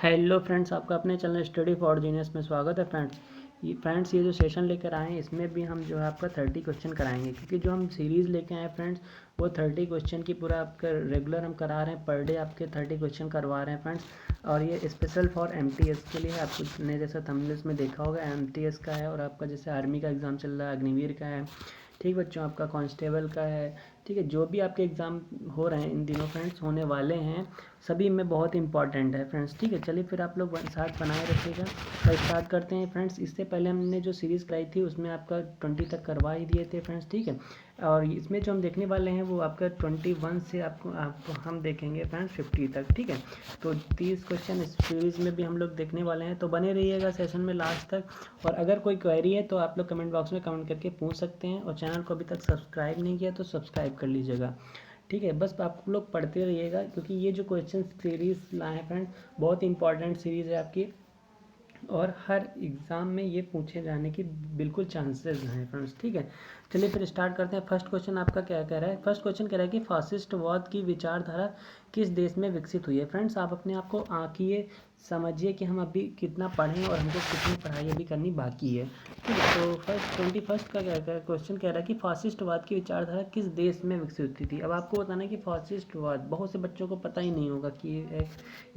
Hello friends, आपका अपने channel study for genius में स्वागत है। फ्रेंड्स ये जो सेशन लेकर आए हैं इसमें भी हम जो है आपका 30 क्वेश्चन कराएंगे, क्योंकि जो हम सीरीज़ लेके आए फ्रेंड्स वो 30 क्वेश्चन की पूरा आपका रेगुलर हम करा रहे हैं। पर डे आपके 30 क्वेश्चन करवा रहे हैं फ्रेंड्स। और ये स्पेशल फॉर एमटीएस के लिए है। आपने जैसा थंबनेल्स में देखा होगा एमटीएस का है, और आपका जैसे आर्मी का एग्ज़ाम चल रहा है, अग्निवीर का है, ठीक बच्चों, आपका कांस्टेबल का है, ठीक है। जो भी आपके एग्ज़ाम हो रहे हैं इन दिनों फ्रेंड्स, होने वाले हैं, सभी में बहुत इंपॉर्टेंट है फ्रेंड्स, ठीक है। चलिए फिर आप लोग साथ बनाए रखिएगा और स्टार्ट करते हैं फ्रेंड्स। इससे पहले हमने जो सीरीज़ कराई थी उसमें आपका 20 तक करवा ही दिए थे फ्रेंड्स, ठीक है। और इसमें जो हम देखने वाले हैं वो आपका 21 से आप हम देखेंगे फ्रेंड्स 50 तक, ठीक है। तो 30 क्वेश्चन इस सीरीज़ में भी हम लोग देखने वाले हैं, तो बने रहिएगा सेशन में लास्ट तक। और अगर कोई क्वेरी है तो आप लोग कमेंट बॉक्स में कमेंट करके पूछ सकते हैं, और चैनल को अभी तक सब्सक्राइब नहीं किया तो सब्सक्राइब कर लीजिएगा, ठीक है। बस आप लोग पढ़ते रहिएगा, क्योंकि ये जो क्वेश्चन सीरीज़ लाए हैं फ्रेंड बहुत इंपॉर्टेंट सीरीज़ है आपकी, और हर एग्ज़ाम में ये पूछे जाने की बिल्कुल चांसेस हैं फ्रेंड्स, ठीक है। चलिए फिर स्टार्ट करते हैं। फर्स्ट क्वेश्चन आपका क्या कह रहा है? फर्स्ट क्वेश्चन कह रहा है कि फासिस्टवाद की विचारधारा किस देश में विकसित हुई है? फ्रेंड्स आप अपने आप को आंकिए, समझिए कि हम अभी कितना पढ़ें और हमको कितनी पढ़ाई अभी करनी बाकी है, ठीक है। तो फर्स्ट 21 का क्या क्वेश्चन कह रहा है कि फासिस्टवाद की विचारधारा किस देश में विकसित हुई थी? अब आपको बताना है कि फासिस्टवाद बहुत से बच्चों को पता ही नहीं होगा कि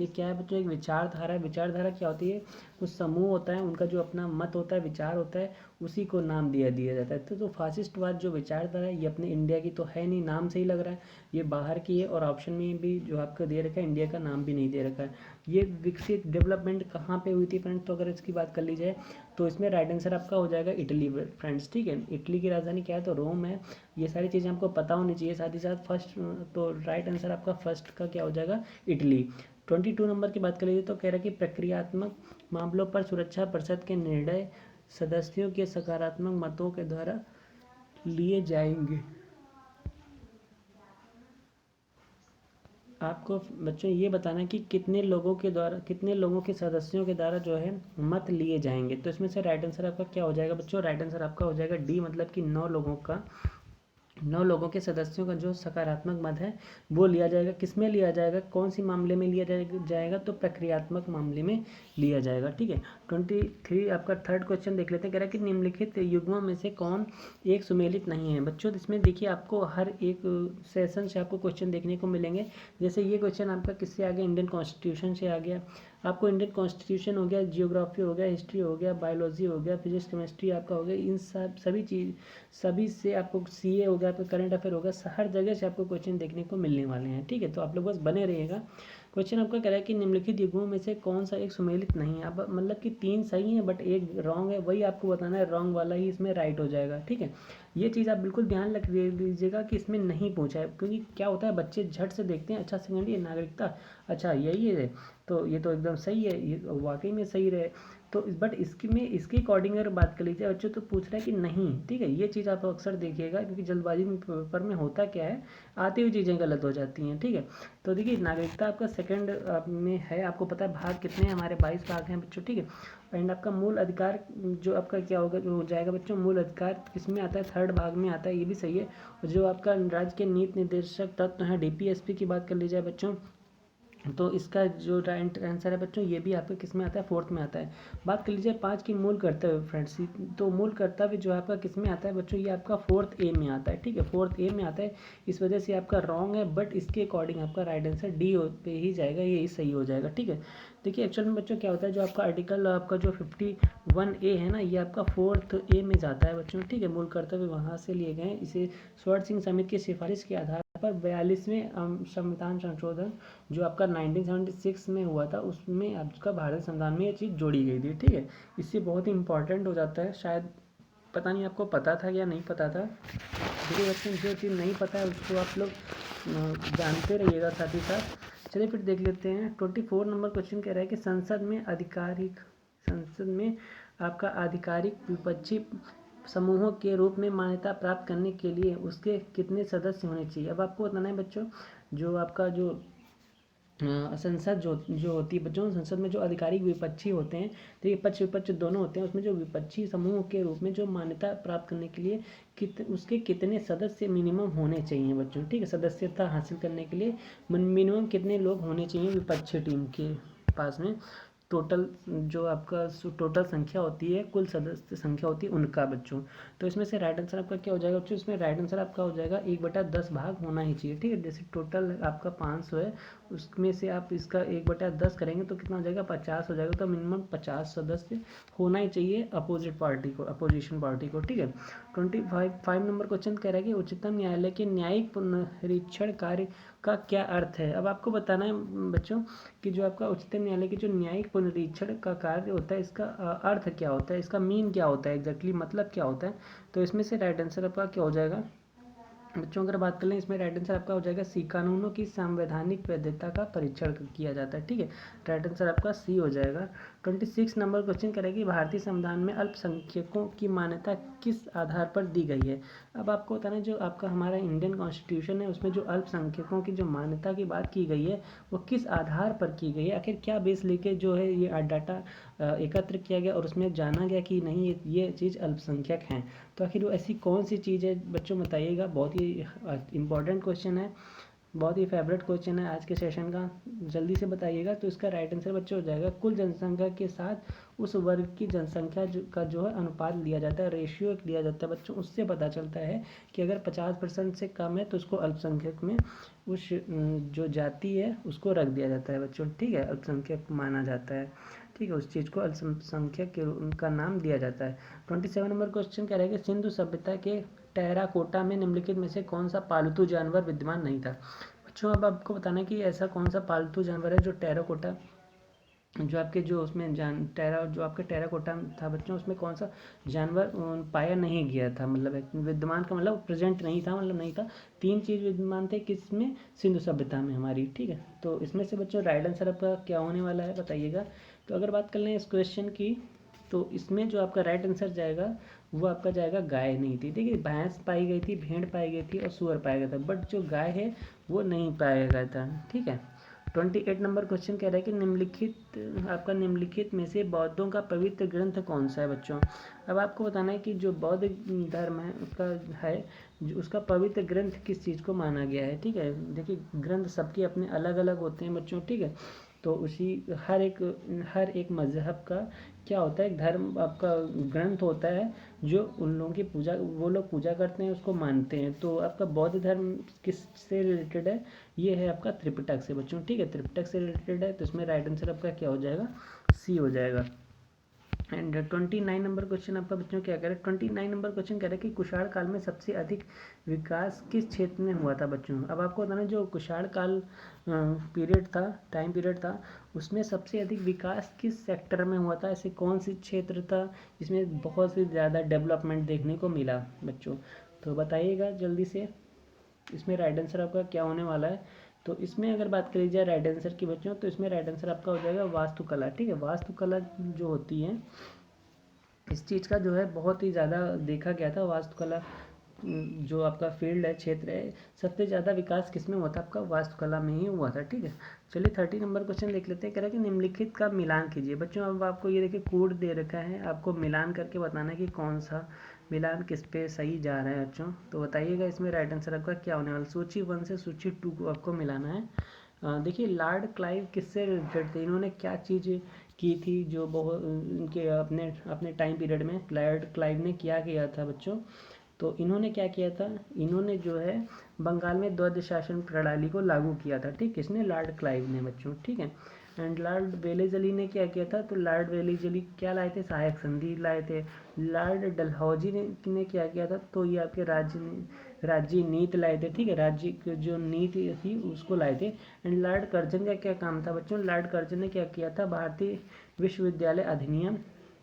ये क्या है बच्चों। एक विचारधारा, विचारधारा क्या होती है? कुछ समूह होता है, उनका जो अपना मत होता है, विचार होता है, उसी को नाम दिया जाता है। तो फासिस्टवाद जो विचारधारा है ये अपने इंडिया की तो है नहीं, नाम से ही लग रहा है, ये बाहर की है। और ऑप्शन में भी जो आपको दे रखा है इंडिया का नाम भी नहीं दे रखा है। ये विकसित डेवलपमेंट कहाँ पे हुई थी फ्रेंड्स? तो अगर इसकी बात कर ली जाए तो इसमें राइट आंसर आपका हो जाएगा इटली फ्रेंड्स, ठीक है। इटली की राजधानी क्या है? तो रोम है। ये सारी चीज़ें आपको पता होनी चाहिए। साथ ही साथ फर्स्ट, तो राइट आंसर आपका फर्स्ट का क्या हो जाएगा? इटली। 22 नंबर की बात कर लीजिए तो कह रहा है कि प्रक्रियात्मक मामलों पर सुरक्षा परिषद के निर्णय सदस्यों के सकारात्मक मतों के द्वारा लिए जाएंगे। आपको बच्चों ये बताना है कि कितने लोगों के द्वारा, कितने लोगों के सदस्यों के द्वारा जो है मत लिए जाएंगे। तो इसमें से राइट आंसर आपका क्या हो जाएगा बच्चों? राइट आंसर आपका हो जाएगा डी, मतलब कि 9 लोगों का, 9 लोगों के सदस्यों का जो सकारात्मक मत है वो लिया जाएगा। किस में लिया जाएगा? कौन सी मामले में लिया जाएगा? तो प्रक्रियात्मक मामले में लिया जाएगा, ठीक है। 23 आपका थर्ड क्वेश्चन देख लेते हैं। कह रहा है कि निम्नलिखित युग्मों में से कौन एक सुमेलित नहीं है? बच्चों इसमें देखिए आपको हर एक सेशन से आपको क्वेश्चन देखने को मिलेंगे। जैसे ये क्वेश्चन आपका किससे आ गया? इंडियन कॉन्स्टिट्यूशन से आ गया। आपको इंडियन कॉन्स्टिट्यूशन हो गया, जियोग्राफी हो गया, हिस्ट्री हो गया, बायोलॉजी हो गया, फिजिक्स केमिस्ट्री आपका हो गया। इन सभी से आपको सीए हो गया, आपका करंट अफेयर होगा, हर जगह से आपको क्वेश्चन देखने को मिलने वाले हैं, ठीक है। तो आप लोग बस बने रहिएगा। क्वेश्चन आपका कह रहा है कि निम्नलिखित युग्मों में से कौन सा एक सुमेलित नहीं है? अब मतलब कि 3 सही है बट एक रॉन्ग है, वही आपको बताना है, रॉन्ग वाला ही इसमें राइट हो जाएगा, ठीक है। ये चीज़ आप बिल्कुल ध्यान रख लीजिएगा कि इसमें नहीं पूछा है, क्योंकि क्या होता है बच्चे झट से देखते हैं, अच्छा सेकंड ये नागरिकता, अच्छा यही है, तो ये तो एकदम सही है, ये वाकई में सही रहे। तो बट इसके अकॉर्डिंग अगर बात कर लीजिए बच्चों, तो पूछ रहा है कि नहीं, ठीक है। ये चीज़ आप अक्सर देखिएगा, क्योंकि जल्दबाजी में पेपर में होता क्या है, आती हुई चीज़ें गलत हो जाती हैं, ठीक है। तो देखिए नागरिकता आपका सेकंड में है। आपको पता है भाग कितने हैं हमारे? 22 भाग हैं बच्चों, ठीक है। एंड आपका मूल अधिकार जो आपका क्या होगा, जो हो जाएगा बच्चों, मूल अधिकार किस में आता है? थर्ड भाग में आता है, ये भी सही है। और जो आपका राज्य के नीति निर्देशक तत्व हैं, डीपीएसपी की बात कर ली जाए बच्चों, तो इसका जो राइट आंसर है बच्चों ये भी आपके किस में आता है? फोर्थ में आता है। बात कर लीजिए 5 की मूल कर्तव्य फ्रेंड्स, तो मूल कर्तव्य जो आपका किस में आता है बच्चों? ये आपका 4th ए में आता है, ठीक है, 4th ए में आता है। इस वजह से आपका रॉन्ग है, बट इसके अकॉर्डिंग आपका राइट आंसर डी पे ही जाएगा, यही सही हो जाएगा, ठीक है। देखिए एक्चुअल में बच्चों क्या होता है, जो आपका आर्टिकल आपका जो 51A है ना, ये आपका 4th ए में जाता है बच्चों, ठीक है। मूल कर्तव्य वहाँ से लिए गए। इसे स्वर्ण सिंह समिति की सिफारिश के आधार पर 42वें संविधान संशोधन जो आपका 1976 में हुआ था, उसमें आपका भारत संविधान में ये चीज़ जोड़ी गई थी, ठीक है। इससे बहुत ही इंपॉर्टेंट हो जाता है, शायद पता नहीं आपको पता था या नहीं पता था। देखिए बच्चों जो चीज़ नहीं पता है उसको आप लोग जानते रहिएगा साथ ही साथ। चलिए फिर देख लेते हैं। 24 नंबर क्वेश्चन कह रहा है कि संसद में आपका आधिकारिक विपक्षी समूहों के रूप में मान्यता प्राप्त करने के लिए उसके कितने सदस्य होने चाहिए? अब आपको बताना है बच्चों, जो आपका जो संसद जो होती है बच्चों, संसद में जो आधिकारिक विपक्षी होते हैं, तो ये पक्ष विपक्ष दोनों होते हैं, उसमें जो विपक्षी समूह के रूप में जो मान्यता प्राप्त करने के लिए उसके कितने सदस्य मिनिमम होने चाहिए बच्चों, ठीक है। सदस्यता हासिल करने के लिए मिनिमम कितने लोग होने चाहिए विपक्षी टीम के? पास में टोटल जो आपका टोटल संख्या होती है, कुल सदस्य संख्या होती है उनका बच्चों। तो इसमें से राइट आंसर आपका क्या हो जाएगा बच्चों? इसमें राइट आंसर आपका हो जाएगा 1/10 भाग होना ही चाहिए, ठीक है। जैसे टोटल आपका 500 है, उसमें से आप इसका 1/10 करेंगे तो कितना हो जाएगा? 50 हो जाएगा। तो मिनिमम 50 सदस्य होना ही चाहिए अपोजिशन पार्टी को, ठीक है। 5 नंबर क्वेश्चन कह रहा है कि उच्चतम न्यायालय के न्यायिक पुनरीक्षण कार्य का क्या अर्थ है। अब आपको बताना है बच्चों कि जो आपका उच्चतम न्यायालय के जो न्यायिक पुनरीक्षण का कार्य होता है, इसका अर्थ क्या होता है, इसका मीन क्या होता है, एग्जैक्टली मतलब क्या होता है। तो इसमें से राइट आंसर आपका क्या हो जाएगा बच्चों? अगर बात कर लें, इसमें राइट आंसर आपका हो जाएगा सी, कानूनों की संवैधानिक वैधता का परीक्षण किया जाता है, ठीक है। राइट आंसर आपका सी हो जाएगा। 26 नंबर क्वेश्चन करेगी भारतीय संविधान में अल्पसंख्यकों की मान्यता किस आधार पर दी गई है। अब आपको बताना है जो आपका हमारा इंडियन कॉन्स्टिट्यूशन है, उसमें जो अल्पसंख्यकों की जो मान्यता की बात की गई है वो किस आधार पर की गई है, आखिर क्या बेस लेके जो है ये डाटा एकत्र किया गया और उसमें जाना गया कि नहीं ये चीज़ अल्पसंख्यक हैं। तो आखिर वो ऐसी कौन सी चीज़ है बच्चों, बताइएगा। बहुत ही इंपॉर्टेंट क्वेश्चन है, बहुत ही फेवरेट क्वेश्चन है आज के सेशन का, जल्दी से बताइएगा। तो इसका राइट आंसर बच्चों हो जाएगा कुल जनसंख्या के साथ उस वर्ग की जनसंख्या का जो है अनुपात लिया जाता है, रेशियो लिया जाता है बच्चों। उससे पता चलता है कि अगर 50% से कम है तो उसको अल्पसंख्यक में उस जो जाति है उसको रख दिया जाता है बच्चों, ठीक है। अल्पसंख्यक माना जाता है, ठीक है, उस चीज़ को अल्पसंख्यक के उनका नाम दिया जाता है। 27 नंबर क्वेश्चन कह रहा है कि सिंधु सभ्यता के टेराकोटा में निम्नलिखित में से कौन सा पालतू जानवर विद्यमान नहीं था। बच्चों अब आपको बताना है कि ऐसा कौन सा पालतू जानवर है जो टेराकोटा जो आपके जो उसमें जो आपके टेराकोटा था बच्चों, उसमें कौन सा जानवर पाया नहीं गया था। मतलब विद्यमान का मतलब प्रेजेंट नहीं था, मतलब नहीं था। 3 चीज़ विद्यमान थे किसमें? सिंधु सभ्यता में हमारी, ठीक है। तो इसमें से बच्चों राइट आंसर आपका क्या होने वाला है बताइएगा। तो अगर बात कर लें इस क्वेश्चन की, तो इसमें जो आपका राइट आंसर जाएगा वो आपका जाएगा गाय नहीं थी, ठीक है। भैंस पाई गई थी, भेड़ पाई गई थी और सूअर पाया गया था, बट जो गाय है वो नहीं पाया गया था, ठीक है। 28 नंबर क्वेश्चन कह रहा है कि निम्नलिखित में से बौद्धों का पवित्र ग्रंथ कौन सा है बच्चों। अब आपको बताना है कि जो बौद्ध धर्म है उसका पवित्र ग्रंथ किस चीज़ को माना गया है, ठीक है। देखिए ग्रंथ सबके अपने अलग अलग होते हैं बच्चों, ठीक है। तो उसी हर एक मज़हब का क्या होता है, धर्म आपका ग्रंथ होता है जो उन लोगों की वो लोग पूजा करते हैं, उसको मानते हैं। तो आपका बौद्ध धर्म किस से रिलेटेड है? ये है आपका त्रिपिटक से बच्चों, ठीक है, त्रिपिटक से रिलेटेड है। तो इसमें राइट आंसर आपका क्या हो जाएगा? सी हो जाएगा। एंड 29 नंबर क्वेश्चन आपका बच्चों क्या कह रहा है? 29 नंबर क्वेश्चन कह रहा है कि कुषाण काल में सबसे अधिक विकास किस क्षेत्र में हुआ था बच्चों। अब आपको बताना जो कुषाण काल टाइम पीरियड था, उसमें सबसे अधिक विकास किस सेक्टर में हुआ था, ऐसे कौन सी क्षेत्र था जिसमें बहुत से ज़्यादा डेवलपमेंट देखने को मिला बच्चों। तो बताइएगा जल्दी से, इसमें राइट आंसर आपका क्या होने वाला है। तो इसमें अगर बात करी जाए राइट आंसर की बच्चों, तो इसमें राइट आंसर आपका हो जाएगा वास्तुकला, ठीक है। वास्तुकला जो होती है इस चीज़ का जो है बहुत ही ज़्यादा देखा गया था। वास्तुकला जो आपका फील्ड है, क्षेत्र है, सबसे ज़्यादा विकास किस में हुआ था? आपका वास्तुकला में ही हुआ था, ठीक है। चलिए 30 नंबर क्वेश्चन देख लेते हैं। कह रहा है कि निम्नलिखित का मिलान कीजिए बच्चों। अब आपको ये देखिए कोड दे रखा है, आपको मिलान करके बताना है कि कौन सा मिलान किस पे सही जा रहा है बच्चों। तो बताइएगा इसमें राइट आंसर आपका क्या होने वाला। सूची 1 से सूची 2 को आपको मिलाना है। देखिए लॉर्ड क्लाइव किससे रिलेटेड थे, इन्होंने क्या चीज़ की थी जो बहुत उनके अपने टाइम पीरियड में लॉर्ड क्लाइव ने क्या किया था बच्चों। तो इन्होंने क्या किया था, इन्होंने जो है बंगाल में द्वैध शासन प्रणाली को लागू किया था, ठीक, किसने? लॉर्ड क्लाइव ने बच्चों, ठीक है। एंड लॉर्ड वेलेजली ने क्या किया था? तो लॉर्ड वेलेजली क्या लाए थे? सहायक संधि लाए थे। लॉर्ड डलहौजी ने क्या किया था? तो ये आपके राज्य नीति लाए थे, ठीक है, राज्य की जो नीति थी उसको लाए थे। एंड लॉर्ड कर्जन का क्या काम था बच्चों? लॉर्ड कर्जन ने क्या किया था? भारतीय विश्वविद्यालय अधिनियम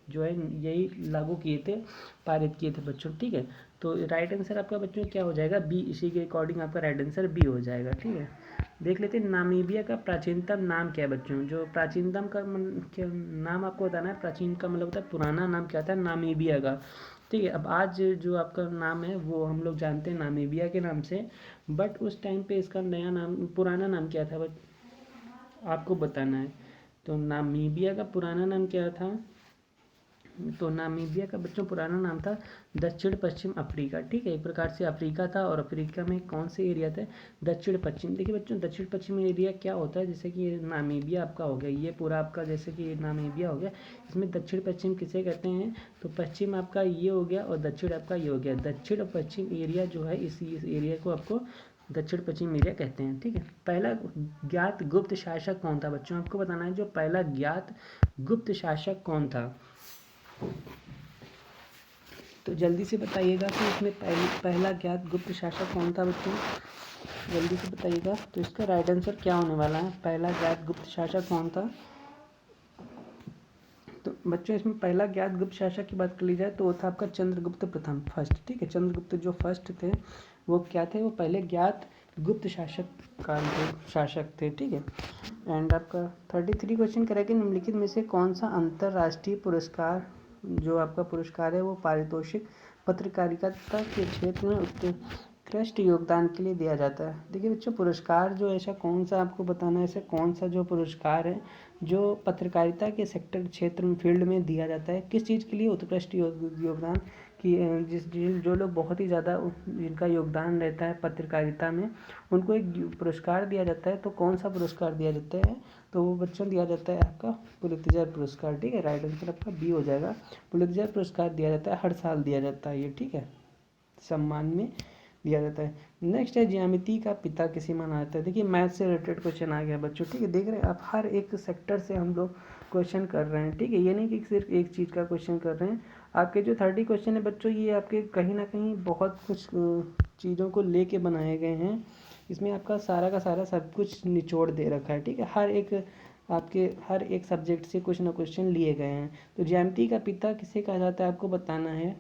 जो है यही लागू किए थे, पारित किए थे बच्चों, ठीक है। तो राइट आंसर आपका बच्चों क्या हो जाएगा? बी। इसी के अकॉर्डिंग आपका राइट आंसर बी हो जाएगा, ठीक है। देख लेते हैं नामीबिया का प्राचीनतम नाम क्या है बच्चों। जो प्राचीनतम का क्या नाम आपको बताना है, प्राचीन का मतलब होता है पुराना नाम क्या था नामीबिया का, ठीक है। अब आज जो आपका नाम है वो हम लोग जानते हैं नामीबिया के नाम से, बट उस टाइम पे इसका नया नाम पुराना नाम क्या था आपको बताना है। तो नामीबिया का पुराना नाम क्या था? तो नामीबिया का बच्चों पुराना नाम था दक्षिण पश्चिम अफ्रीका। ठीक है, एक प्रकार से अफ्रीका था, और अफ्रीका में कौन से एरिया थे? दक्षिण पश्चिम। देखिए बच्चों, दक्षिण पश्चिम एरिया क्या होता है? जैसे कि नामीबिया आपका हो गया, ये पूरा आपका जैसे कि नामीबिया हो गया, इसमें दक्षिण पश्चिम किसे कहते हैं? तो पश्चिम आपका ये हो गया और दक्षिण आपका ये हो गया। दक्षिण पश्चिम एरिया जो है, इस एरिया को आपको दक्षिण पश्चिम एरिया कहते हैं। ठीक है, पहला ज्ञात गुप्त शासक कौन था? बच्चों आपको बताना है, जो पहला ज्ञात गुप्त शासक कौन था? तो जल्दी से बताइएगा कि इसमें पहला ज्ञात गुप्त शासक कौन था बच्चों? जल्दी से बताइएगा। तो इसका राइट आंसर क्या होने वाला है? पहला ज्ञात गुप्त शासक कौन था? तो बच्चों इसमें पहला ज्ञात गुप्त शासक की बात कर ली जाए तो वो था आपका चंद्रगुप्त प्रथम, फर्स्ट। ठीक है, चंद्रगुप्त जो फर्स्ट थे वो क्या थे? वो पहले ज्ञात गुप्त शासक थे। ठीक है, एंड आपका 33 क्वेश्चन करेंगे, निम्नलिखित में से कौन सा अंतर्राष्ट्रीय पुरस्कार जो आपका पुरस्कार है वो पारितोषिक पत्रकारिता के क्षेत्र में उत्कृष्ट योगदान के लिए दिया जाता है? देखिए बच्चों, पुरस्कार जो ऐसा कौन सा आपको बताना है, ऐसा कौन सा जो पुरस्कार है जो पत्रकारिता के सेक्टर क्षेत्र में फील्ड में दिया जाता है? किस चीज़ के लिए उत्कृष्ट योगदान कि जो लोग बहुत ही ज़्यादा जिनका योगदान रहता है पत्रकारिता में, उनको एक पुरस्कार दिया जाता है। तो कौन सा पुरस्कार दिया जाता है? तो वो बच्चों दिया जाता है आपका पुलित्जर पुरस्कार। ठीक है, राइट आंसर आपका बी हो जाएगा। पुलित्जर पुरस्कार दिया जाता है, हर साल दिया जाता है ये। ठीक है, सम्मान में दिया जाता है। नेक्स्ट है, ज्यामिति का पिता किसे माना जाता है? देखिए मैथ से रिलेटेड क्वेश्चन आ गया बच्चों। ठीक है, देख रहे हैं आप, हर एक सेक्टर से हम लोग क्वेश्चन कर रहे हैं। ठीक है, ये नहीं कि सिर्फ एक चीज़ का क्वेश्चन कर रहे हैं। आपके जो 30 क्वेश्चन है बच्चों, ये आपके कहीं ना कहीं बहुत कुछ चीज़ों को लेके बनाए गए हैं। इसमें आपका सारा का सारा सब कुछ निचोड़ दे रखा है। ठीक है, आपके हर एक सब्जेक्ट से कुछ ना क्वेश्चन लिए गए हैं। तो ज्यामिति का पिता किसे कहा जाता है आपको बताना है।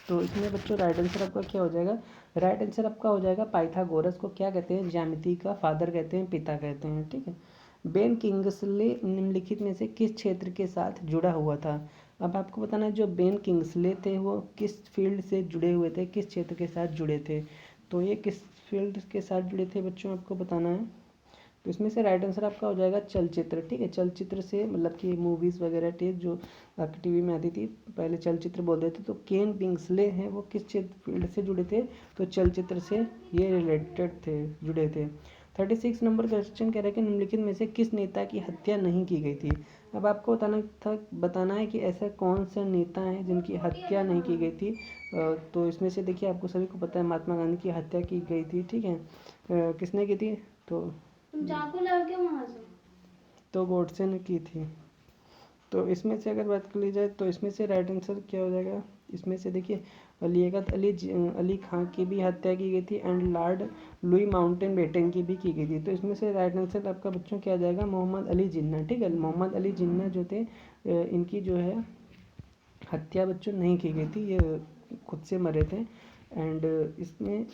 तो इसमें बच्चों राइट आंसर आपका क्या हो जाएगा? राइट आंसर आपका हो जाएगा पाइथागोरस को क्या कहते हैं? ज्यामिति का फादर कहते हैं, पिता कहते हैं। ठीक है, बेन किंग्सले निम्नलिखित में से किस क्षेत्र के साथ जुड़ा हुआ था? अब आपको बताना है, जो बेन किंग्सले थे वो किस फील्ड से जुड़े हुए थे, किस क्षेत्र के साथ जुड़े थे? तो ये किस फील्ड के साथ जुड़े थे बच्चों, आपको बताना है। तो इसमें से राइट आंसर आपका हो जाएगा चलचित्र। ठीक है, चलचित्र से मतलब कि मूवीज़ वगैरह थे जो आपकी टीवी में आती थी, पहले चलचित्र बोलते थे। तो केन किंग्सले हैं वो किस क्षेत्र फील्ड से जुड़े थे? तो चलचित्र से ये रिलेटेड थे, जुड़े थे। 36 नंबर क्वेश्चन कह रहे हैं कि निम्नलिखित में से किस नेता की हत्या नहीं की गई थी? अब आपको बताना है कि ऐसा कौन सा नेता है जिनकी हत्या नहीं की गई थी। तो इसमें से देखिए, आपको सभी को पता है महात्मा गांधी की हत्या की गई थी। ठीक है, किसने की थी? तो चाकू लगे वहाँ से, तो गोडसे ने की थी। तो इसमें से अगर बात कर ली जाए तो इसमें से राइट आंसर क्या हो जाएगा? इसमें से देखिए, अली खां की भी हत्या की गई थी, एंड लॉर्ड लुई माउंटबेटन की भी की गई थी। तो इसमें से राइट आंसर आपका बच्चों क्या आ जाएगा? मोहम्मद अली जिन्ना। ठीक है, मोहम्मद अली जिन्ना जो थे, इनकी जो है हत्या बच्चों नहीं की गई थी, ये खुद से मरे थे। एंड इसमें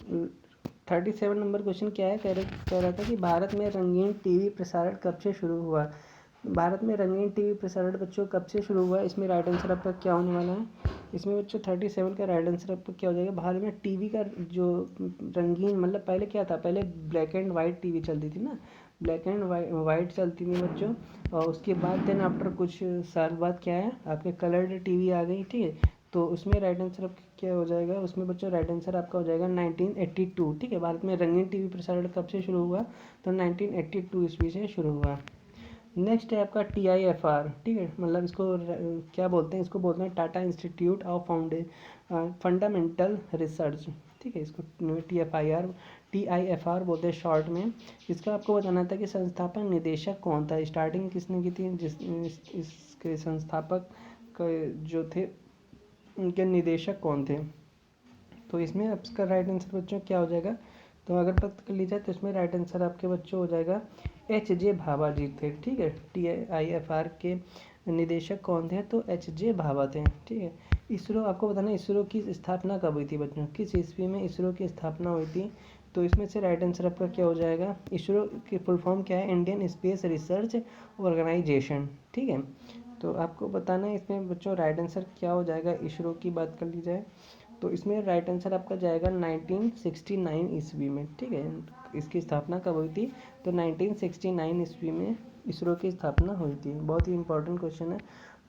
37 नंबर क्वेश्चन क्या है? कह रहा था कि भारत में रंगीन टीवी प्रसारण कब से शुरू हुआ? भारत में रंगीन टीवी प्रसारण बच्चों कब से शुरू हुआ? इसमें राइट आंसर आपका क्या होने वाला है? इसमें बच्चों 37 का राइट आंसर आपका क्या हो जाएगा? भारत में टीवी का जो रंगीन, मतलब पहले क्या था? पहले ब्लैक एंड वाइट टीवी चलती थी ना, ब्लैक एंड वाइट चलती थी बच्चों। और उसके बाद देन आफ्टर कुछ साल बाद क्या है, आपके कलर्ड टीवी आ गई। ठीक है, तो उसमें राइट आंसर आपका क्या हो जाएगा? उसमें बच्चों राइट आंसर आपका हो जाएगा 1982। ठीक है, भारत में रंगीन टीवी प्रसारण कब से शुरू हुआ? तो 1982 ईस्वी से शुरू हुआ। नेक्स्ट है आपका TIFR। ठीक है, मतलब इसको क्या बोलते हैं? इसको बोलते हैं Tata institute of fundamental research. ठीक है, इसको TIFR बोलते हैं शॉर्ट में। इसका आपको बताना था कि संस्थापक निदेशक कौन था, स्टार्टिंग किसने की थी, इसके संस्थापक जो थे उनके निदेशक कौन थे? तो इसमें आपका राइट आंसर बच्चों क्या हो जाएगा? तो अगर बात कर ली जाए तो इसमें राइट आंसर आपके बच्चों हो जाएगा HJ भाभा जी थे। ठीक है, TIFR के निदेशक कौन थे? तो HJ भाभा थे। ठीक है, इसरो आपको बताना, इसरो की स्थापना कब हुई थी बच्चों? किस ईस्वी में इसरो की स्थापना हुई थी? तो इसमें से राइट आंसर आपका क्या हो जाएगा? इसरो की फुल फॉर्म क्या है? Indian space research organisation. ठीक है, तो आपको बताना है इसमें बच्चों राइट आंसर क्या हो जाएगा। इसरो की बात कर ली जाए तो इसमें राइट आंसर आपका जाएगा 1969 ईस्वी में। ठीक है, इसकी स्थापना कब हुई थी? तो 1969 ईस्वी में इसरो की स्थापना हुई थी। बहुत ही इंपॉर्टेंट क्वेश्चन है।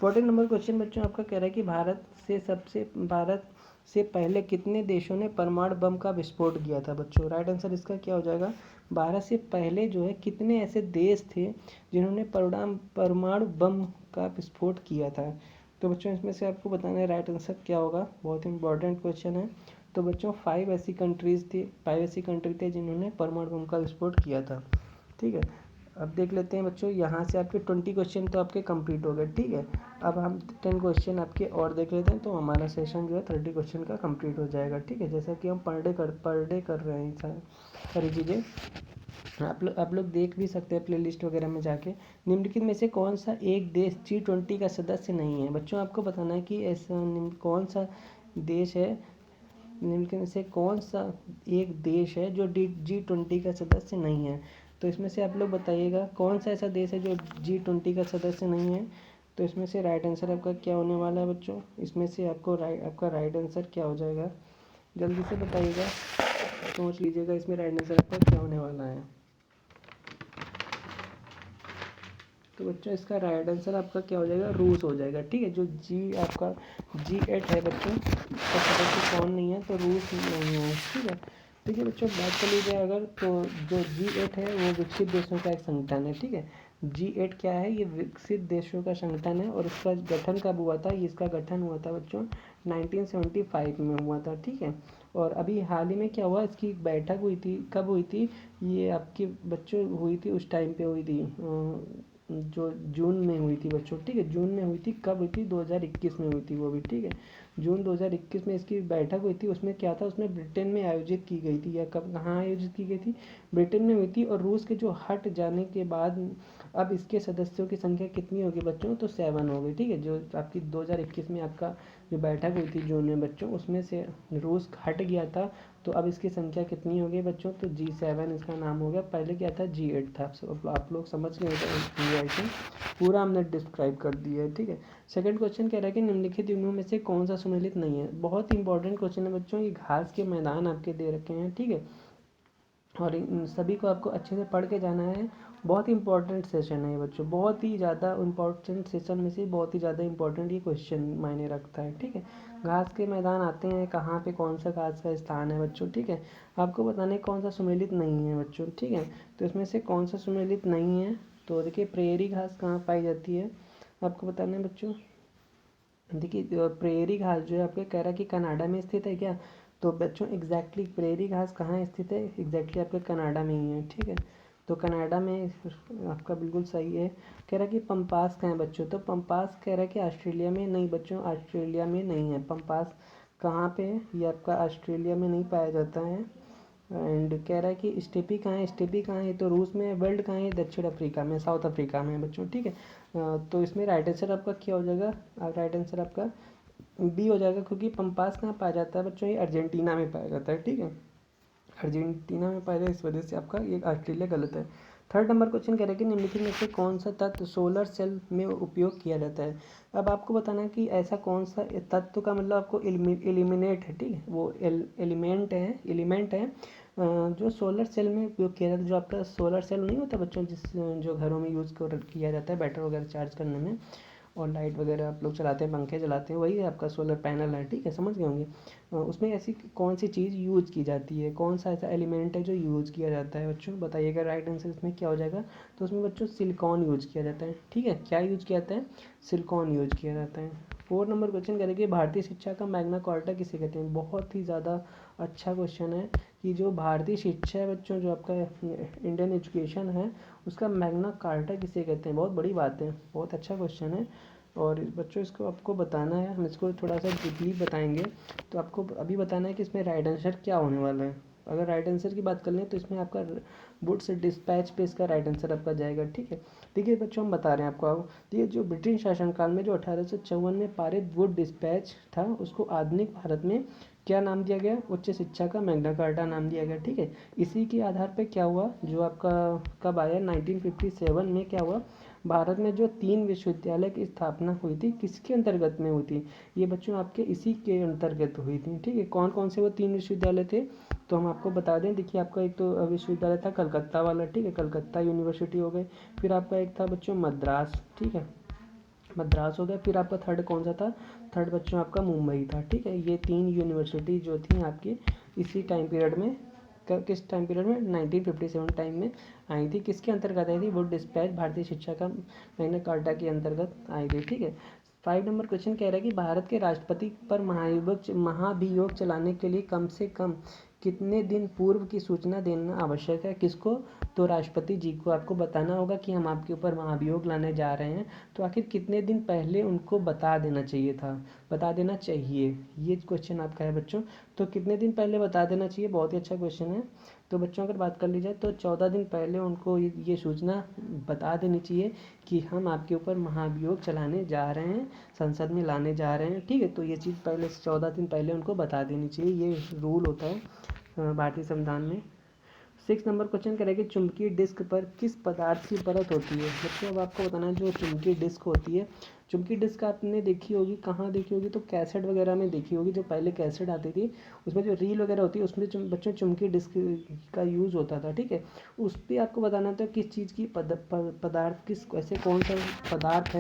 14 नंबर क्वेश्चन बच्चों आपका कह रहा है कि भारत से पहले कितने देशों ने परमाणु बम का विस्फोट किया था बच्चों। राइट आंसर इसका क्या हो जाएगा, भारत से पहले जो है कितने ऐसे देश थे जिन्होंने परमाणु बम का विस्फोट किया था। तो बच्चों इसमें से आपको बताना है राइट आंसर क्या होगा। बहुत इंपॉर्टेंट क्वेश्चन है। तो बच्चों 5 ऐसी कंट्री थे जिन्होंने परमाणु बम का विस्फोट किया था। ठीक है, अब देख लेते हैं बच्चों, यहाँ से आपके 20 क्वेश्चन तो आपके कंप्लीट हो गए। ठीक है, अब हम 10 क्वेश्चन आपके और देख लेते हैं, तो हमारा सेशन जो है 30 क्वेश्चन का कंप्लीट हो जाएगा। ठीक है, जैसा कि हम पर डे कर रहे हैं सारी चीज़ें, आप लोग देख भी सकते हैं प्लेलिस्ट वगैरह में जाके। निम्नलिखित में से कौन सा एक देश G20 का सदस्य नहीं है। बच्चों आपको बताना है कि ऐसा कौन सा देश है, निम्नलिखित में से कौन सा एक देश है जो G20 का सदस्य नहीं है। तो इसमें से आप लोग बताइएगा कौन सा ऐसा देश है जो G20 का सदस्य नहीं है। तो इसमें से राइट आंसर आपका क्या होने वाला है बच्चों, इसमें से आपका राइट आंसर क्या हो जाएगा, जल्दी से बताइएगा, सोच लीजिएगा इसमें राइट आंसर आपका क्या होने वाला है। तो बच्चों इसका राइट आंसर आपका क्या हो जाएगा, रूस हो जाएगा। ठीक है, जो आपका G8 है बच्चों, इसका सदस्य कौन नहीं है, तो रूस नहीं है। ठीक है, ठीक है बच्चों, बात कर लीजिए अगर, तो जो G8 है वो विकसित देशों का एक संगठन है। ठीक है, G8 क्या है, ये विकसित देशों का संगठन है। और इसका गठन कब हुआ था, इसका गठन हुआ था बच्चों 1975 में हुआ था। ठीक है, और अभी हाल ही में क्या हुआ, इसकी बैठक हुई थी, कब हुई थी, ये आपकी बच्चों हुई थी, उस टाइम पे हुई थी, जो जून में हुई थी बच्चों। ठीक है, जून में हुई थी, कब हुई थी, 2021 में हुई थी वो भी। ठीक है, जून 2021 में इसकी बैठक हुई थी। उसमें क्या था, उसमें ब्रिटेन में आयोजित की गई थी, या कहाँ आयोजित की गई थी, ब्रिटेन में हुई थी। और रूस के जो हट जाने के बाद अब इसके सदस्यों की संख्या कितनी होगी बच्चों, तो 7 हो गई। ठीक है, जो आपकी 2021 में आपका जो बैठक हुई थी जून में बच्चों, उसमें से रूस हट गया था, तो अब इसकी संख्या कितनी हो गई बच्चों, तो G7 इसका नाम हो गया। पहले क्या था, G8 था। आप लोग समझ गए, पूरा हमने डिस्क्राइब कर दिया है। ठीक है, सेकंड क्वेश्चन कह रहा है कि निम्नलिखित युग्मों में से कौन सा सुमेलित नहीं है। बहुत इंपॉर्टेंट क्वेश्चन है बच्चों, ये घास के मैदान आपके दे रखे हैं। ठीक है, और इन सभी को आपको अच्छे से पढ़ के जाना है। बहुत इंपॉर्टेंट सेशन है ये बच्चों, बहुत ही ज़्यादा इंपॉर्टेंट सेशन में से बहुत ही ज़्यादा इंपॉर्टेंट ये क्वेश्चन मायने रखता है। ठीक है, घास के मैदान आते हैं कहाँ पे, कौन सा घास का स्थान है बच्चों। ठीक है, आपको बताना है कौन सा सुमेलित नहीं है बच्चों। ठीक है, तो इसमें से कौन सा सुमेलित नहीं है, तो देखिए प्रेयरी घास कहाँ पाई जाती है, आपको बताना है बच्चों। देखिए प्रेयरी घास जो है आपके कह रहा है कि कनाडा में स्थित है क्या, तो बच्चों एग्जैक्टली प्रेयरी घास कहाँ स्थित है, एग्जैक्टली आपके कनाडा में ही है। ठीक है, तो कनाडा में आपका बिल्कुल सही है। कह रहा है कि पंपास कहाँ है बच्चों, तो पंपास कह रहा है कि ऑस्ट्रेलिया में नहीं बच्चों, ऑस्ट्रेलिया में नहीं है पंपास। कहाँ पे है, ये आपका ऑस्ट्रेलिया में नहीं पाया जाता है। एंड कह रहा है कि स्टेपी कहाँ है, स्टेपी कहाँ है, तो रूस में। वर्ल्ड कहाँ है, दक्षिण अफ्रीका में, साउथ अफ्रीका में बच्चों। ठीक है, तो इसमें राइट आंसर आपका क्या हो जाएगा, राइट आंसर आपका बी हो जाएगा, क्योंकि पंपास कहाँ पाया जाता है बच्चों, ये अर्जेंटीना में पाया जाता है। ठीक है, अर्जेंटीना में पाया जाता है, इस वजह से आपका ये ऑस्ट्रेलिया गलत है। थर्ड नंबर क्वेश्चन कह रहा है कि निम्नलिखित में से कौन सा तत्व सोलर सेल में उपयोग किया जाता है। अब आपको बताना है कि ऐसा कौन सा तत्व का मतलब आपको एलिमिनेट है। ठीक है, वो एलिमेंट है जो सोलर सेल में उपयोग किया जाता है। जो आपका सोलर सेल नहीं होता बच्चों, जो घरों में यूज़ किया जाता है बैटरी वगैरह चार्ज करने में, और लाइट वगैरह आप लोग चलाते हैं, पंखे चलाते हैं, वही है आपका सोलर पैनल है। ठीक है, समझ गए होंगे। उसमें ऐसी कौन सी चीज़ यूज़ की जाती है, कौन सा ऐसा एलिमेंट है जो यूज़ किया जाता है बच्चों, बताइएगा राइट आंसर इसमें क्या हो जाएगा। तो उसमें बच्चों सिलिकॉन यूज़ किया जाता है। ठीक है, क्या यूज़ किया जाता है, सिलिकॉन यूज़ किया जाता है। 4 नंबर क्वेश्चन करेंगे, भारतीय शिक्षा का मैग्ना कार्टा किसे कहते हैं। बहुत ही ज़्यादा अच्छा क्वेश्चन है कि जो भारतीय शिक्षा है बच्चों, जो आपका इंडियन एजुकेशन है, उसका मैग्ना कार्टा किसे कहते हैं। बहुत बड़ी बात है, बहुत अच्छा क्वेश्चन है। और बच्चों इसको आपको बताना है, हम इसको थोड़ा सा डीपली बताएंगे। तो आपको अभी बताना है कि इसमें राइट आंसर क्या होने वाला है। अगर राइट आंसर की बात कर लें तो इसमें आपका वुड्स डिस्पैच पे इसका राइट आंसर आपका जाएगा। ठीक है, देखिए बच्चों हम बता रहे हैं आपको। देखिए जो ब्रिटिश शासनकाल में जो 1854 में पारित वुड डिस्पैच था, उसको आधुनिक भारत में क्या नाम दिया गया, उच्च शिक्षा का मैग्ना कार्टा नाम दिया गया। ठीक है, इसी के आधार पे क्या हुआ, जो आपका कब आया 1957 में क्या हुआ, भारत में जो 3 विश्वविद्यालय की स्थापना हुई थी, किसके अंतर्गत में हुई थी, ये बच्चों आपके इसी के अंतर्गत हुई थी। ठीक है, कौन कौन से वो 3 विश्वविद्यालय थे, तो हम आपको बता दें, देखिए आपका एक तो विश्वविद्यालय था कलकत्ता वाला, ठीक है, कलकत्ता यूनिवर्सिटी हो गई। फिर आपका एक था बच्चों मद्रास, ठीक है, मद्रास हो गया। फिर आपका थर्ड कौन सा था, थर्ड बच्चों आपका मुंबई था, ठीक है। ये 3 यूनिवर्सिटी जो थी आपकी इसी टाइम पीरियड में, किस टाइम पीरियड में, 1957 टाइम में आई थी। किसके अंतर्गत आई थी, वुड डिस्पैच भारतीय शिक्षा का मैग्ना कार्टा के अंतर्गत आई थी, ठीक है। 5 नंबर क्वेश्चन कह रहा है कि भारत के राष्ट्रपति पर महाभियोग चलाने के लिए कम से कम कितने दिन पूर्व की सूचना देना आवश्यक है, किसको, तो राष्ट्रपति जी को आपको बताना होगा कि हम आपके ऊपर महाभियोग लाने जा रहे हैं। तो आखिर कितने दिन पहले उनको बता देना चाहिए था, बता देना चाहिए, ये क्वेश्चन आपका है बच्चों। तो कितने दिन पहले बता देना चाहिए, बहुत ही अच्छा क्वेश्चन है। तो बच्चों अगर बात कर ली जाए तो 14 दिन पहले उनको ये सूचना बता देनी चाहिए कि हम आपके ऊपर महाभियोग चलाने जा रहे हैं, संसद में लाने जा रहे हैं, ठीक है। तो ये चीज़ पहले 14 दिन पहले उनको बता देनी चाहिए, ये रूल होता है भारतीय संविधान में। 6 नंबर क्वेश्चन करें कि चुंबकीय डिस्क पर किस पदार्थ की परत होती है। बच्चों अब आपको बताना है जो चुंबकीय डिस्क होती है, चुंबकीय डिस्क आपने देखी होगी, कहाँ देखी होगी, तो कैसेट वगैरह में देखी होगी। जो पहले कैसेट आती थी उसमें जो रील वगैरह होती है उसमें बच्चों चुंबकीय डिस्क का यूज़ होता था, ठीक है। उस पर आपको बताना था किस चीज़ की पदार्थ, किस ऐसे कौन सा पदार्थ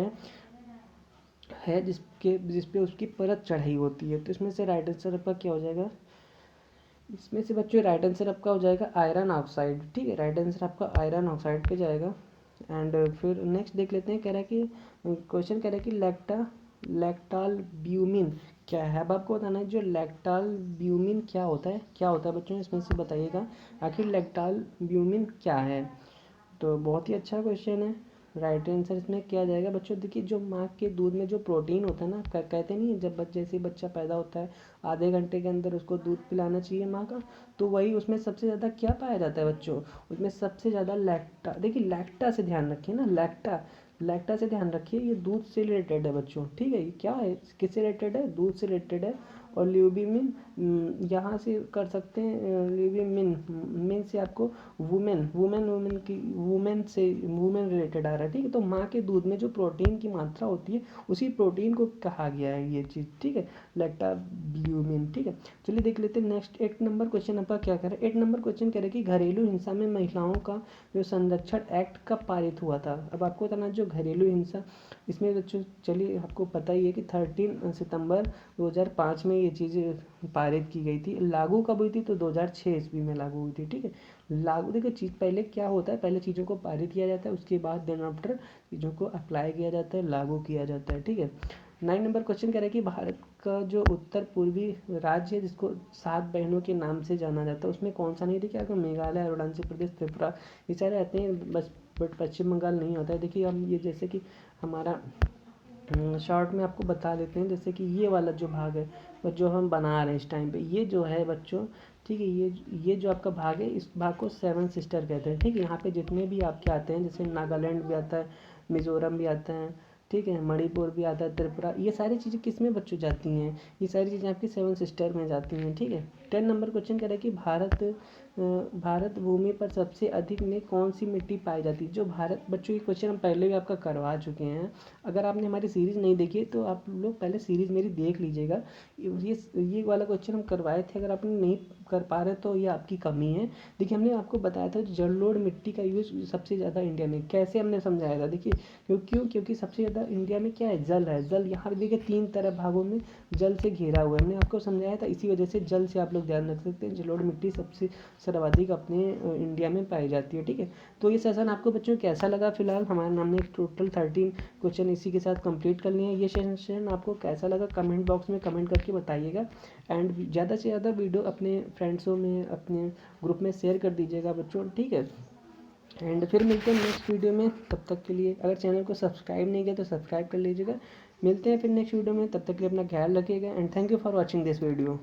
है जिसपे उसकी परत चढ़ाई होती है। तो इसमें से राइट आंसर आपका क्या हो जाएगा, इसमें से बच्चों राइट आंसर आपका हो जाएगा आयरन ऑक्साइड, ठीक है। राइट आंसर आपका आयरन ऑक्साइड पे जाएगा। एंड फिर नेक्स्ट देख लेते हैं, कह रहा है कि क्वेश्चन कह रहा है कि लैक्टाल ब्यूमिन क्या है। अब आपको बताना है जो लैक्टाल ब्यूमिन क्या होता है बच्चों, इसमें से बताइएगा आखिर लैक्टाल ब्यूमिन क्या है। तो बहुत ही अच्छा क्वेश्चन है। राइट आंसर इसमें क्या जाएगा बच्चों, देखिए जो माँ के दूध में जो प्रोटीन होता है ना, कहते नहीं है जब जैसे बच्चा पैदा होता है आधे घंटे के अंदर उसको दूध पिलाना चाहिए माँ का, तो वही उसमें सबसे ज़्यादा क्या पाया जाता है बच्चों, उसमें सबसे ज़्यादा लैक्टा, देखिए लैक्टा से ध्यान रखिए ना, लैक्टा से ध्यान रखिए, ये दूध से रिलेटेड है बच्चों, ठीक है। ये क्या है, किससे रिलेटेड है, दूध से रिलेटेड है। और ल्यूबिमिन यहाँ से कर सकते हैं, ल्यूबिमिन मिन से आपको वुमेन रिलेटेड आ रहा है, ठीक है। तो माँ के दूध में जो प्रोटीन की मात्रा होती है उसी प्रोटीन को कहा गया है ये चीज़, ठीक है, लैक्टाब्यूमिन, ठीक है। चलिए देख लेते हैं नेक्स्ट 8 नंबर क्वेश्चन आपका क्या कह रहा है। 8 नंबर क्वेश्चन कह रहा है कि घरेलू हिंसा में महिलाओं का जो संरक्षण एक्ट कब पारित हुआ था। अब आपको बताना जो घरेलू हिंसा, इसमें बच्चों चलिए आपको पता ही है कि 13 सितंबर 2005 में ये चीज़ पारित की गई थी। लागू कब हुई थी, तो 2006 ईस्वी में लागू हुई थी, ठीक है। लागू देखो चीज़ पहले क्या होता है, पहले चीज़ों को पारित किया जाता है, उसके बाद देन आफ्टर चीज़ों को अप्लाई किया जाता है, लागू किया जाता है, ठीक है। 9 नंबर क्वेश्चन कह रहा है कि भारत का जो उत्तर पूर्वी राज्य है जिसको 7 बहनों के नाम से जाना जाता है उसमें कौन सा नहीं, देखिए आपको मेघालय, अरुणाचल प्रदेश, त्रिपुरा ये सारे रहते हैं, बस बट पश्चिम बंगाल नहीं होता है। देखिए हम ये जैसे कि हमारा शॉर्ट में आपको बता देते हैं, जैसे कि ये वाला जो भाग है वो जो हम बना रहे हैं इस टाइम पे, ये जो है बच्चों, ठीक है, ये जो आपका भाग है इस भाग को 7 सिस्टर कहते हैं, ठीक है। यहाँ पे जितने भी आपके आते हैं जैसे नागालैंड भी आता है, मिज़ोरम भी आता है, ठीक है, मणिपुर भी आता है, त्रिपुरा, ये सारी चीज़ें किस में बच्चों जाती हैं, ये सारी चीज़ें आपकी 7 सिस्टर में जाती हैं, ठीक है। 10 नंबर क्वेश्चन कह रहा है कि भारत भूमि पर सबसे अधिक में कौन सी मिट्टी पाई जाती है। जो भारत बच्चों, ये क्वेश्चन हम पहले भी आपका करवा चुके हैं, अगर आपने हमारी सीरीज़ नहीं देखी है तो आप लोग पहले सीरीज़ मेरी देख लीजिएगा। ये वाला क्वेश्चन हम करवाए थे, अगर आपने नहीं कर पा रहे तो ये आपकी कमी है। देखिए हमने आपको बताया था जलोढ़ मिट्टी का यूज़ सबसे ज़्यादा इंडिया में, कैसे हमने समझाया था, देखिए क्योंकि सबसे ज़्यादा इंडिया में क्या है, जल है, जल यहाँ पे देखिए 3 तरह भागों में जल से घेरा हुआ है, हमने आपको समझाया था। इसी वजह से जल से आप लोग ध्यान रख सकते हैं, जलोढ़ मिट्टी सबसे सर्वाधिक अपने इंडिया में पाई जाती है, ठीक है। तो ये सेशन आपको बच्चों कैसा लगा, फिलहाल हमारे हमने टोटल 13 क्वेश्चन इसी के साथ कंप्लीट कर लिए हैं। ये सेशन आपको कैसा लगा कमेंट बॉक्स में कमेंट करके बताइएगा। एंड ज़्यादा से ज़्यादा वीडियो अपने फ्रेंड्सों में, अपने ग्रुप में शेयर कर दीजिएगा बच्चों, ठीक है। एंड फिर मिलते हैं नेक्स्ट वीडियो में, तब तक के लिए अगर चैनल को सब्सक्राइब नहीं किया तो सब्सक्राइब कर लीजिएगा। मिलते हैं फिर नेक्स्ट वीडियो में, तब तक के लिए अपना ख्याल रखिएगा and thank you for watching this video.